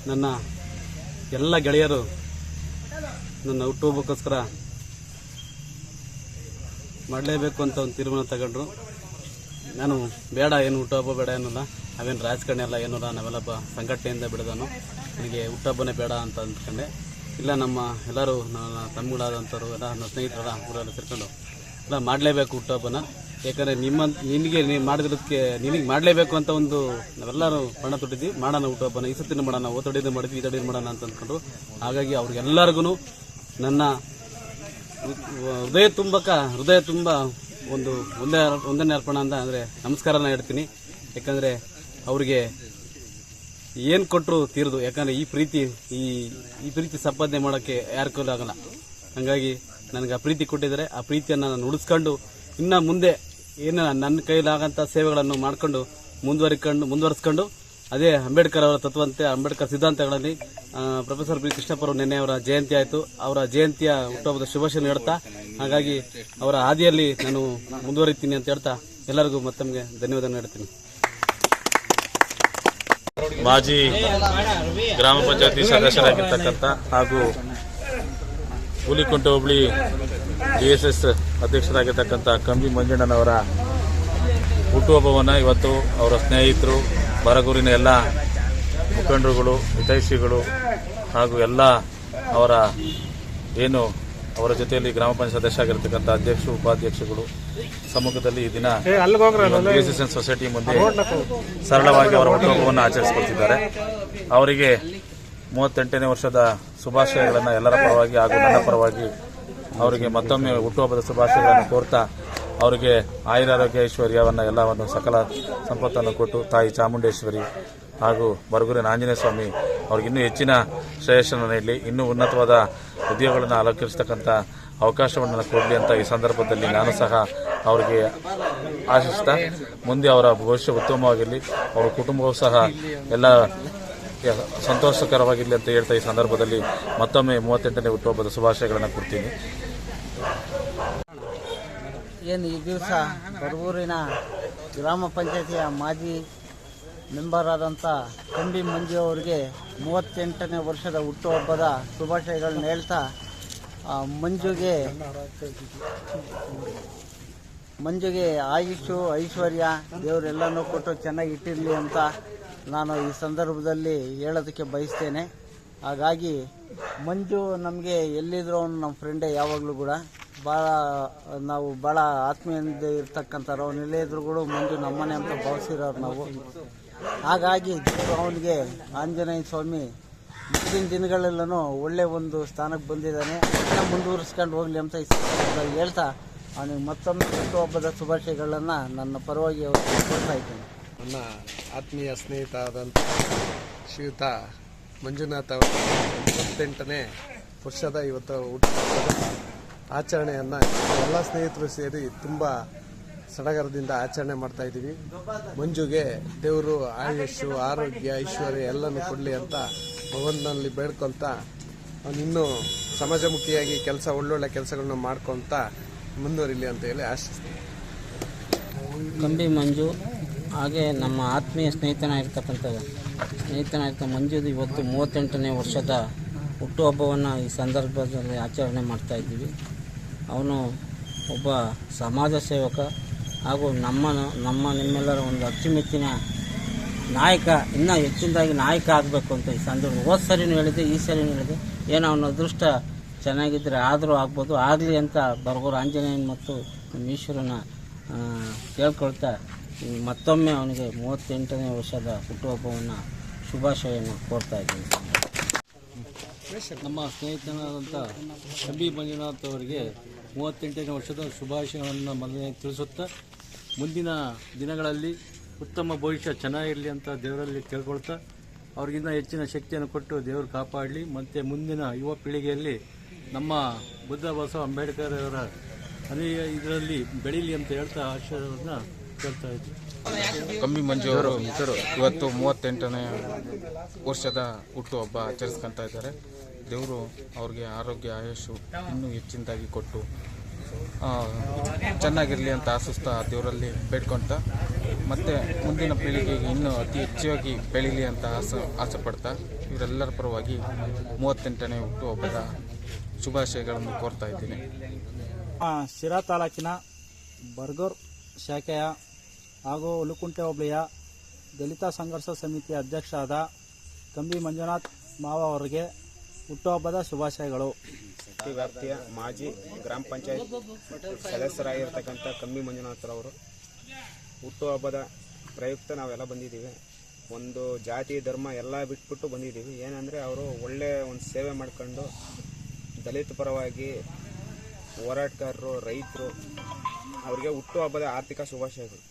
ನನ್ನ ಎಲ್ಲ ಗೆಳೆಯರು ನನ್ನ ಹುಟ್ಟುಹಬ್ಬಕ್ಕೋಸ್ಕರ ಮಾಡಲೇಬೇಕು ಅಂತ ಒಂದು ತೀರ್ಮಾನ ತಗೊಂಡ್ರು. ನಾನು ಬೇಡ, ಏನು ಹುಟ್ಟುಹಬ್ಬ ಬೇಡ ಏನಲ್ಲ, ನಾವೇನು ರಾಜಕಾರಣಿ ಅಲ್ಲ, ಏನಲ್ಲ, ನಾವೆಲ್ಲಪ್ಪ ಸಂಘಟನೆಯಿಂದ ಬಿಡೋದನ್ನು, ನನಗೆ ಹುಟ್ಟುಹಬ್ಬನೇ ಬೇಡ ಅಂತ ಅಂದ್ಕೊಂಡೆ. ಇಲ್ಲ, ನಮ್ಮ ಎಲ್ಲರೂ ನನ್ನ ತಮ್ಮಗಳಾದಂಥವ್ರು ಎಲ್ಲ ನನ್ನ ಸ್ನೇಹಿತರೆಲ್ಲ ಊರೆಲ್ಲ ಸೇರ್ಕೊಂಡು ಎಲ್ಲ ಮಾಡಲೇಬೇಕು ಹುಟ್ಟುಹಬ್ಬನ. ಯಾಕಂದರೆ ನಿನಗೆ ಮಾಡಿದ್ರದಕ್ಕೆ ನಿನಗೆ ಮಾಡಲೇಬೇಕು ಅಂತ ಒಂದು ನಾವೆಲ್ಲರೂ ಬಣ್ಣ ತೊಟ್ಟಿದ್ವಿ. ಮಾಡೋಣ ಹುಟ್ಟುಹಬ್ಬನ, ಈ ಸತಿನ ಮಾಡೋಣ, ಓತಡಿದ್ದು ಮಾಡಿದ್ವಿ, ಈ ತಡಿದು ಮಾಡೋಣ ಅಂತ ಅಂದ್ಕೊಂಡ್ರು. ಹಾಗಾಗಿ ಅವ್ರಿಗೆಲ್ಲರಿಗೂ ನನ್ನ ಹೃದಯ ತುಂಬ ಒಂದು ಒಂದನೇ ಅರ್ಪಣೆ ಅಂತ ಅಂದರೆ ನಮಸ್ಕಾರನ ಹೇಳ್ತೀನಿ. ಯಾಕಂದರೆ ಅವ್ರಿಗೆ ಏನು ಕೊಟ್ಟರು ತೀರದು. ಯಾಕಂದರೆ ಈ ಪ್ರೀತಿ ಸಂಪಾದನೆ ಮಾಡೋಕ್ಕೆ ಯಾರ ಕೈಲೂ ಆಗಲ್ಲ. ಹಾಗಾಗಿ ನನಗೆ ಆ ಪ್ರೀತಿ ಕೊಟ್ಟಿದ್ದಾರೆ. ಆ ಪ್ರೀತಿಯನ್ನು ನಾನು ಉಳಿಸ್ಕೊಂಡು ಇನ್ನು ಮುಂದೆ ಏನು ನನ್ನ ಕೈಲಾಗಂಥ ಸೇವೆಗಳನ್ನು ಮಾಡಿಕೊಂಡು ಮುಂದುವರಿಸ್ಕೊಂಡು ಅದೇ ಅಂಬೇಡ್ಕರ್ ಅವರ ತತ್ವಂತೆ, ಅಂಬೇಡ್ಕರ್ ಸಿದ್ಧಾಂತಗಳಲ್ಲಿ ಪ್ರೊಫೆಸರ್ ಬಿ ಕೃಷ್ಣಪ್ಪ ಅವರು ನಿನ್ನೆ ಅವರ ಜಯಂತಿ ಆಯಿತು. ಅವರ ಜಯಂತಿಯ ಹುಟ್ಟುಹಬ್ಬದ ಶುಭಾಶಯ ಹೇಳ್ತಾ, ಹಾಗಾಗಿ ಅವರ ಹಾದಿಯಲ್ಲಿ ನಾನು ಮುಂದುವರಿತೀನಿ ಅಂತ ಹೇಳ್ತಾ ಎಲ್ಲರಿಗೂ ಮತ್ತೊಮ್ಮೆ ಧನ್ಯವಾದ ಹೇಳ್ತೀನಿ. ಮಾಜಿ ಗ್ರಾಮ ಪಂಚಾಯತಿ ಸದಸ್ಯರಾಗಿರ್ತಕ್ಕಂಥ ಹಾಗೂ ಹುಲಿಕುಂಟೆ ಹೋಬಳಿ JSS ಅಧ್ಯಕ್ಷರಾಗಿರ್ತಕ್ಕಂಥ ಕಂಬಿ ಮಂಜಣ್ಣನವರ ಹುಟ್ಟುಹಬ್ಬವನ್ನು ಇವತ್ತು ಅವರ ಸ್ನೇಹಿತರು, ಬರಗೂರಿನ ಎಲ್ಲ ಮುಖಂಡರುಗಳು, ಹಿತೈಷಿಗಳು ಹಾಗೂ ಎಲ್ಲ ಅವರ ಜೊತೆಯಲ್ಲಿ ಗ್ರಾಮ ಪಂಚಾಯತ್ ಸದಸ್ಯ ಆಗಿರ್ತಕ್ಕಂಥ ಅಧ್ಯಕ್ಷರು, ಉಪಾಧ್ಯಕ್ಷಗಳು ಸಮ್ಮುಖದಲ್ಲಿ ಈ ದಿನ JSS ಸೊಸೈಟಿ ಮುಂದೆ ಸರಳವಾಗಿ ಅವರ ಹುಟ್ಟುಹಬ್ಬವನ್ನು ಆಚರಿಸಿಕೊಳ್ತಿದ್ದಾರೆ. ಅವರಿಗೆ 38ನೇ ವರ್ಷದ ಶುಭಾಶಯಗಳನ್ನು ಎಲ್ಲರ ಪರವಾಗಿ ಹಾಗೂ ನನ್ನ ಪರವಾಗಿ ಅವರಿಗೆ ಮತ್ತೊಮ್ಮೆ ಹುಟ್ಟುಹಬ್ಬದ ಶುಭಾಶಯಗಳನ್ನು ಕೋರ್ತಾ, ಅವರಿಗೆ ಆಯುರಾರೋಗ್ಯ ಐಶ್ವರ್ಯವನ್ನು ಎಲ್ಲವನ್ನು ಸಕಲ ಸಂಪತ್ತನ್ನು ಕೊಟ್ಟು ತಾಯಿ ಚಾಮುಂಡೇಶ್ವರಿ ಹಾಗೂ ಬರಗೂರಿನ ಆಂಜನೇಯ ಸ್ವಾಮಿ ಅವ್ರಿಗೆ ಇನ್ನೂ ಹೆಚ್ಚಿನ ಶ್ರೇಯಸ್ಸನ್ನು ನೀಡಲಿ, ಇನ್ನೂ ಉನ್ನತವಾದ ಉದ್ಯೋಗಗಳನ್ನು ಅಲಂಕರಿಸತಕ್ಕಂಥ ಅವಕಾಶವನ್ನು ಕೊಡಲಿ ಅಂತ ಈ ಸಂದರ್ಭದಲ್ಲಿ ನಾನು ಸಹ ಅವರಿಗೆ ಆಶಿಸ್ತಾ, ಮುಂದೆ ಅವರ ಭವಿಷ್ಯ ಉತ್ತಮವಾಗಿರಲಿ, ಅವರ ಕುಟುಂಬವೂ ಸಹ ಎಲ್ಲ ಸಂತೋಷಕರವಾಗಿರಲಿ ಅಂತ ಹೇಳ್ತಾ ಈ ಸಂದರ್ಭದಲ್ಲಿ ಮತ್ತೊಮ್ಮೆ 38ನೇ ಹುಟ್ಟುಹಬ್ಬದ ಶುಭಾಶಯಗಳನ್ನು ಕೊಡ್ತೀನಿ. ಏನು ಈ ದಿವಸ ಬರಗೂರಿನ ಗ್ರಾಮ ಪಂಚಾಯತಿಯ ಮಾಜಿ ಮೆಂಬರ್ ಆದಂಥ ಕಂಬಿ ಮಂಜು ಅವರಿಗೆ 38ನೇ ವರ್ಷದ ಹುಟ್ಟುಹಬ್ಬದ ಶುಭಾಶಯಗಳನ್ನ ಹೇಳ್ತಾ, ಮಂಜುಗೆ ಆಯುಷು ಐಶ್ವರ್ಯ ದೇವರೆಲ್ಲನೂ ಕೊಟ್ಟು ಚೆನ್ನಾಗಿ ಇಟ್ಟಿರಲಿ ಅಂತ ನಾನು ಈ ಸಂದರ್ಭದಲ್ಲಿ ಹೇಳೋದಕ್ಕೆ ಬಯಸ್ತೇನೆ. ಹಾಗಾಗಿ ಮಂಜು ನಮಗೆ ಎಲ್ಲಿದ್ರೂ ನಮ್ಮ ಫ್ರೆಂಡೇ, ಯಾವಾಗಲೂ ಕೂಡ ನಾವು ಭಾಳ ಆತ್ಮೀಯದಿಂದ ಇರ್ತಕ್ಕಂಥವ್ರು. ಅವನು ಎಲ್ಲೇ ಇದ್ರು ಕೂಡ ಮಂಜು ನಮ್ಮನೆ ಅಂತ ಭಾವಿಸಿರೋರು ನಾವು. ಹಾಗಾಗಿ ಅವನಿಗೆ ಆಂಜನೇಯ ಸ್ವಾಮಿ ಮುಂದಿನ ದಿನಗಳಲ್ಲೂ ಒಳ್ಳೆ ಒಂದು ಸ್ಥಾನಕ್ಕೆ ಬಂದಿದ್ದಾನೆ, ಮುಂದುವರಿಸ್ಕೊಂಡು ಹೋಗಲಿ ಅಂತ ಈ ಸಂದರ್ಭದಲ್ಲಿ ಹೇಳ್ತಾ ಅವನಿಗೆ ಮತ್ತೊಮ್ಮೆ ಹುಟ್ಟುಹಬ್ಬದ ಶುಭಾಶಯಗಳನ್ನು ನನ್ನ ಪರವಾಗಿ ಕೊಡ್ತಾ ಇದ್ದೇನೆ. ನನ್ನ ಆತ್ಮೀಯ ಸ್ನೇಹಿತ ಆದಂಥ ಶ್ರೀಯುತ ಮಂಜುನಾಥ್ ಅವರ 38ನೇ ವರ್ಷದ ಇವತ್ತು ಹುಟ್ಟುಹಬ್ಬದ ಆಚರಣೆಯನ್ನು ಎಲ್ಲ ಸ್ನೇಹಿತರು ಸೇರಿ ತುಂಬ ಸಡಗರದಿಂದ ಆಚರಣೆ ಮಾಡ್ತಾ ಇದ್ದೀವಿ. ಮಂಜುಗೆ ದೇವರು ಆಯುಷ್ಯು, ಆರೋಗ್ಯ, ಐಶ್ವರ್ಯ ಎಲ್ಲನೂ ಕೊಡಲಿ ಅಂತ ಭಗವಂತನಲ್ಲಿ ಬೇಡ್ಕೊತ ಅವನಿನ್ನೂ ಸಮಾಜಮುಖಿಯಾಗಿ ಒಳ್ಳೊಳ್ಳೆ ಕೆಲಸಗಳನ್ನ ಮಾಡ್ಕೊತ ಮುಂದುವರಿಲಿ ಅಂತ ಹೇಳಿ ಆಶಿಸ್ತೀನಿ. ಕಂಬಿ ಮಂಜು ಹಾಗೆ ನಮ್ಮ ಆತ್ಮೀಯ ಸ್ನೇಹಿತನಾಗಿರ್ತಕ್ಕಂಥ ಮಂಜುದು ಇವತ್ತು 38ನೇ ವರ್ಷದ ಹುಟ್ಟುಹಬ್ಬವನ್ನು ಈ ಸಂದರ್ಭದಲ್ಲಿ ಆಚರಣೆ ಮಾಡ್ತಾಯಿದ್ದೀವಿ. ಅವನು ಒಬ್ಬ ಸಮಾಜ ಸೇವಕ ಹಾಗೂ ನಿಮ್ಮೆಲ್ಲರ ಒಂದು ಅಚ್ಚುಮೆಚ್ಚಿನ ನಾಯಕ, ಇನ್ನೂ ಹೆಚ್ಚಿನದಾಗಿ ನಾಯಕ ಆಗಬೇಕು ಅಂತ ಈ ಸಂದರ್ಭ ಹೋದ ಸರಿನೂ ಹೇಳಿದೆ, ಈ ಸರಿನೂ ಹೇಳಿದೆ. ಏನೋ ಅವನ ಅದೃಷ್ಟ ಚೆನ್ನಾಗಿದ್ದರೆ ಆದರೂ ಆಗ್ಬೋದು, ಆಗಲಿ ಅಂತ ಬರಗೂರು ಆಂಜನೇಯನ ಮತ್ತು ನಮ್ಮ ಈಶ್ವರನ ಕೇಳ್ಕೊಳ್ತಾ ಮತ್ತೊಮ್ಮೆ ಅವನಿಗೆ 38ನೇ ವರ್ಷದ ಹುಟ್ಟುಹಬ್ಬವನ್ನು ಶುಭಾಶಯವನ್ನು ಕೋರ್ತಾ ಇದ್ದೀನಿ. ನಮ್ಮ ಸ್ನೇಹಿತನಾದಂಥ ಕಂಬಿ ಮಂಜುನಾಥ್ ಅವರಿಗೆ 38ನೇ ವರ್ಷದ ಶುಭಾಶಯಗಳನ್ನು ಮೊದಲನೇ ತಿಳಿಸುತ್ತಾ, ಮುಂದಿನ ದಿನಗಳಲ್ಲಿ ಉತ್ತಮ ಭವಿಷ್ಯ ಚೆನ್ನಾಗಿರಲಿ ಅಂತ ದೇವರಲ್ಲಿ ಕೇಳ್ಕೊಳ್ತಾ, ಅವ್ರಿಗಿಂತ ಹೆಚ್ಚಿನ ಶಕ್ತಿಯನ್ನು ಕೊಟ್ಟು ದೇವರು ಕಾಪಾಡಲಿ, ಮತ್ತು ಮುಂದಿನ ಯುವ ಪೀಳಿಗೆಯಲ್ಲಿ ನಮ್ಮ ಬುದ್ಧ ಬಸವ ಅಂಬೇಡ್ಕರ್ ಅವರ ಇದರಲ್ಲಿ ಬೆಳೀಲಿ ಅಂತ ಹೇಳ್ತಾ ಆಶೀರ್ವಾದವನ್ನು ಕೇಳ್ತಾ ಇದ್ದೀವಿ. ಕಂಬಿ ಮಂಜು ಅವರು ಇವತ್ತು 38ನೇ ವರ್ಷದ ಹುಟ್ಟುಹಬ್ಬ ಆಚರಿಸ್ಕೊತಾ ಇದ್ದಾರೆ. ದೇವರು ಅವ್ರಿಗೆ ಆರೋಗ್ಯ ಆಯುಷು ಇನ್ನೂ ಹೆಚ್ಚಿನದಾಗಿ ಕೊಟ್ಟು ಚೆನ್ನಾಗಿರಲಿ ಅಂತ ಆಶಿಸ್ತಾ ದೇವರಲ್ಲಿ ಬೇಡ್ಕೊಳ್ತಾ, ಮತ್ತು ಮುಂದಿನ ಪೀಳಿಗೆಗೆ ಇನ್ನೂ ಅತಿ ಹೆಚ್ಚಾಗಿ ಬೆಳೀಲಿ ಅಂತ ಆಸೆ ಪಡ್ತಾ ಇವರೆಲ್ಲರ ಪರವಾಗಿ 38ನೇ ಹುಟ್ಟುಹಬ್ಬದ ಶುಭಾಶಯಗಳನ್ನು ಕೋರ್ತಾ ಇದ್ದೀನಿ. ಶಿರಾ ತಾಲೂಕಿನ ಬರ್ಗೂರ್ ಶಾಖೆಯ ಹಾಗೂ ಹುಲುಕುಂಟೆ ಹೋಬಳಿಯ ದಲಿತ ಸಂಘರ್ಷ ಸಮಿತಿಯ ಅಧ್ಯಕ್ಷರಾದ ಕಂಬಿ ಮಂಜುನಾಥ್ ಮಾವ ಅವರಿಗೆ ಹುಟ್ಟುಹಬ್ಬದ ಶುಭಾಶಯಗಳು. ವ್ಯಾಪ್ತಿಯ ಮಾಜಿ ಗ್ರಾಮ ಪಂಚಾಯತ್ ಸದಸ್ಯರಾಗಿರ್ತಕ್ಕಂಥ ಕಂಬಿ ಮಂಜುನಾಥರವರು ಹುಟ್ಟುಹಬ್ಬದ ಪ್ರಯುಕ್ತ ನಾವೆಲ್ಲ ಬಂದಿದ್ದೀವಿ. ಒಂದು ಜಾತಿ ಧರ್ಮ ಎಲ್ಲ ಬಿಟ್ಬಿಟ್ಟು ಬಂದಿದ್ದೀವಿ. ಏನಂದರೆ ಅವರು ಒಳ್ಳೆ ಒಂದು ಸೇವೆ ಮಾಡ್ಕೊಂಡು ದಲಿತ ಪರವಾಗಿ ಹೋರಾಟಗಾರರು, ರೈತರು, ಅವರಿಗೆ ಹುಟ್ಟುಹಬ್ಬದ ಆರ್ಥಿಕ ಶುಭಾಶಯಗಳು.